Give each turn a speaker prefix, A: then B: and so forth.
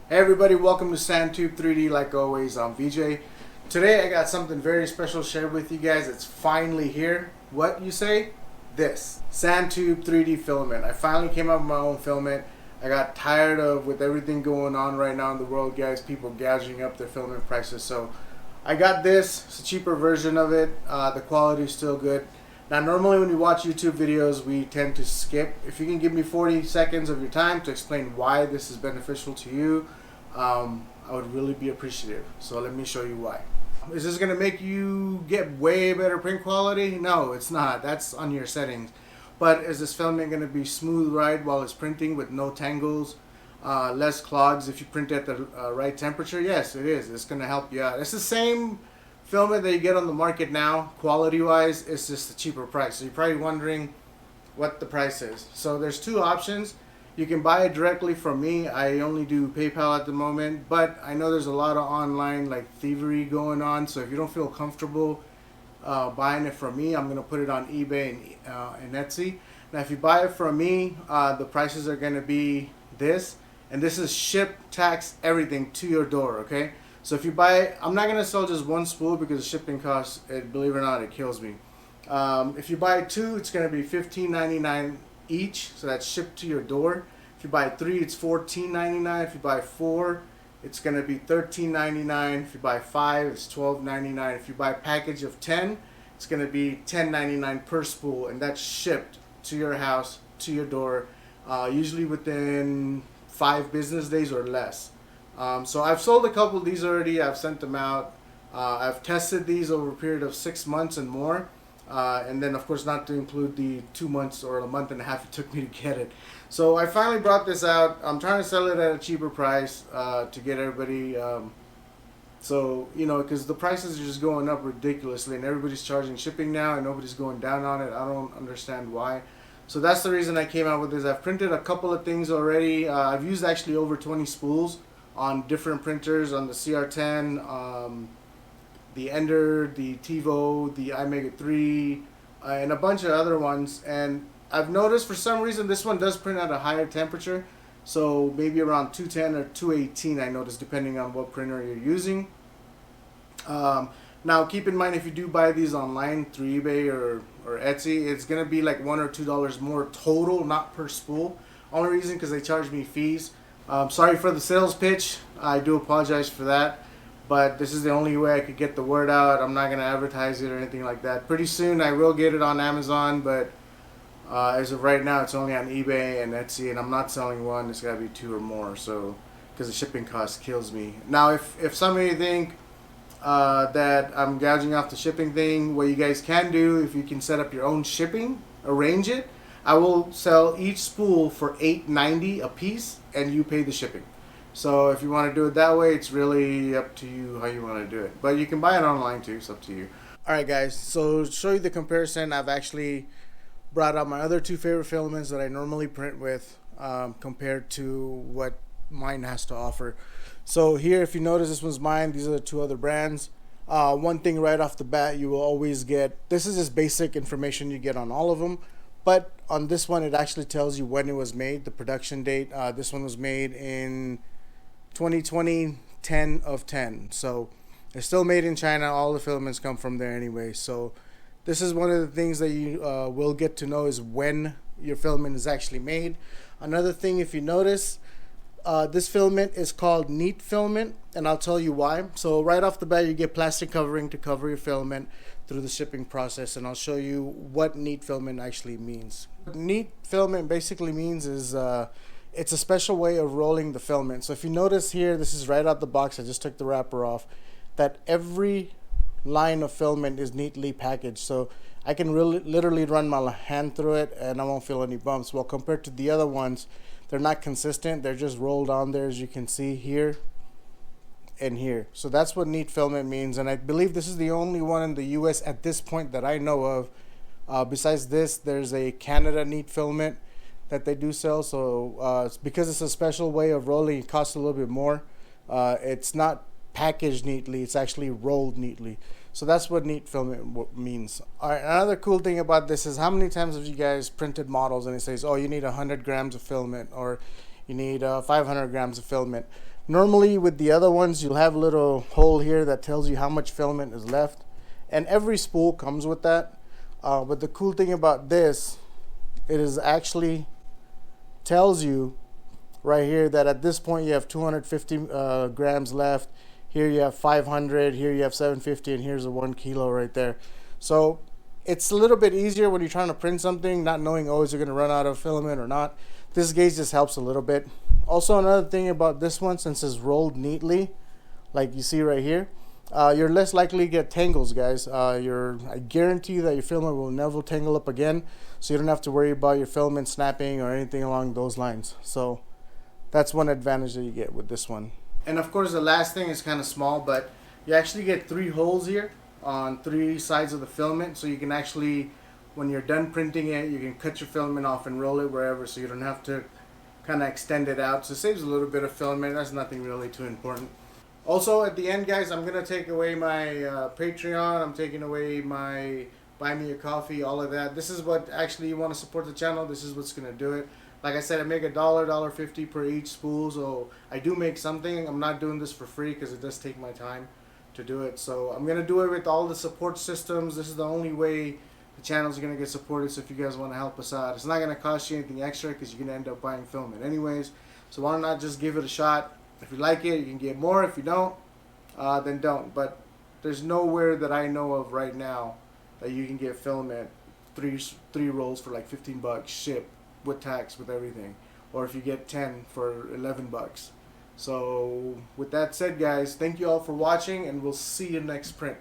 A: Hey everybody, welcome to Santube 3D. Like always, I'm VJ. Today I got something very special to share with you guys. It's finally here. What you say? This Santube 3D filament. I finally came up with my own filament. I got tired of with everything going on right now in the world, guys. People gouging up their filament prices. So I got this. It's a cheaper version of it. The quality is still good. Now, normally when we watch YouTube videos, we tend to skip. If you can give me 40 seconds of your time to explain why this is beneficial to you, I would really be appreciative. So let me show you why. Is this going to make you get way better print quality? No, it's not. That's on your settings. But is this filament going to be smooth ride while it's printing with no tangles, less clogs if you print at the right temperature? Yes, it is. It's going to help you out. It's the same filament that you get on the market now, quality wise. It's just a cheaper price. So you're probably wondering what the price is. So there's two options. You can buy it directly from me. I only do PayPal at the moment, but I know there's a lot of online like thievery going on. So if you don't feel comfortable buying it from me, I'm gonna put it on eBay and Etsy. Now if you buy it from me, the prices are gonna be this, and this is ship, tax, everything to your door. Okay, so if you buy it, I'm not gonna sell just one spool because the shipping costs, believe it or not, it kills me. If you buy two, it's gonna be $15.99 each, so that's shipped to your door. If you buy three, it's $14.99. If you buy four, it's gonna be $13.99. If you buy five, it's $12.99. If you buy a package of 10, it's gonna be $10.99 per spool, and that's shipped to your house, to your door, usually within 5 business days or less. So I've sold a couple of these already. I've sent them out. I've tested these over a period of 6 months and more. And then of course not to include the 2 months or a month and a half it took me to get it. So I finally brought this out. I'm trying to sell it at a cheaper price to get everybody, so you know, because the prices are just going up ridiculously and everybody's charging shipping now and nobody's going down on it. I don't understand why. So that's the reason I came out with this. I've printed a couple of things already. I've used actually over 20 spools on different printers, on the CR10, the Ender, the TiVo, the iMega 3, and a bunch of other ones. And I've noticed for some reason this one does print at a higher temperature, so maybe around 210 or 218 I noticed, depending on what printer you're using. Now keep in mind, if you do buy these online through eBay or Etsy, it's gonna be like $1 or $2 more total, not per spool. Only reason because they charge me fees. Sorry for the sales pitch, I do apologize for that. But this is the only way I could get the word out. I'm not going to advertise it or anything like that. Pretty soon I will get it on Amazon, but as of right now it's only on eBay and Etsy, and I'm not selling one. It's got to be 2 or more, so because the shipping cost kills me. Now if some of you think that I'm gouging off the shipping thing, what you guys can do, if you can set up your own shipping, arrange it, I will sell each spool for $8.90 a piece and you pay the shipping. So if you want to do it that way, it's really up to you how you want to do it. But you can buy it online too, it's up to you. Alright guys, so to show you the comparison, I've actually brought out my other 2 favorite filaments that I normally print with, compared to what mine has to offer. So here, if you notice, this one's mine, these are the 2 other brands. One thing right off the bat, you will always get, this is just basic information you get on all of them, but on this one it actually tells you when it was made, the production date. This one was made in 2020, 10 of 10. So it's still made in China. All the filaments come from there anyway. So this is one of the things that you will get to know, is when your filament is actually made. Another thing, if you notice, this filament is called neat filament, and I'll tell you why. So right off the bat, you get plastic covering to cover your filament through the shipping process, and I'll show you what neat filament actually means. What neat filament basically means is it's a special way of rolling the filament. So if you notice here, this is right out the box, I just took the wrapper off, that every line of filament is neatly packaged. So I can literally run my hand through it and I won't feel any bumps. Well, compared to the other ones, they're not consistent. They're just rolled on there, as you can see here and here. So that's what neat filament means. And I believe this is the only one in the US at this point that I know of. Besides this, there's a Canada neat filament that they do sell. So because it's a special way of rolling, it costs a little bit more. It's not packaged neatly, it's actually rolled neatly. So that's what neat filament means. All right, another cool thing about this is, how many times have you guys printed models and it says, oh, you need 100 grams of filament, or you need 500 grams of filament. Normally with the other ones, you'll have a little hole here that tells you how much filament is left, and every spool comes with that. But the cool thing about this, it is actually tells you right here that at this point you have 250 grams left. Here you have 500, here you have 750, and here's a 1 kilo right there. So it's a little bit easier when you're trying to print something, not knowing, oh, is it going to run out of filament or not. This gauge just helps a little bit. Also, another thing about this one, since it's rolled neatly, like you see right here, you're less likely to get tangles, guys. I guarantee you that your filament will never tangle up again, so you don't have to worry about your filament snapping or anything along those lines. So that's one advantage that you get with this one. And of course, the last thing is kind of small, but you actually get 3 holes here on 3 sides of the filament, so you can actually, when you're done printing it, you can cut your filament off and roll it wherever, so you don't have to kind of extend it out. So it saves a little bit of filament. That's nothing really too important. Also, at the end, guys, I'm going to take away my Patreon. I'm taking away my Buy Me a Coffee, all of that. This is what actually you want to support the channel. This is what's going to do it. Like I said, I make $1.50 per each spool, so I do make something. I'm not doing this for free because it does take my time to do it. So I'm going to do it with all the support systems. This is the only way the channel is going to get supported. So if you guys want to help us out, it's not going to cost you anything extra because you're going to end up buying filament anyways. So why not just give it a shot? If you like it, you can get more. If you don't, then don't. But there's nowhere that I know of right now that you can get filament, three rolls for like 15 bucks, shipped with tax, with everything. Or if you get 10 for 11 bucks. So with that said, guys, thank you all for watching, and we'll see you next print.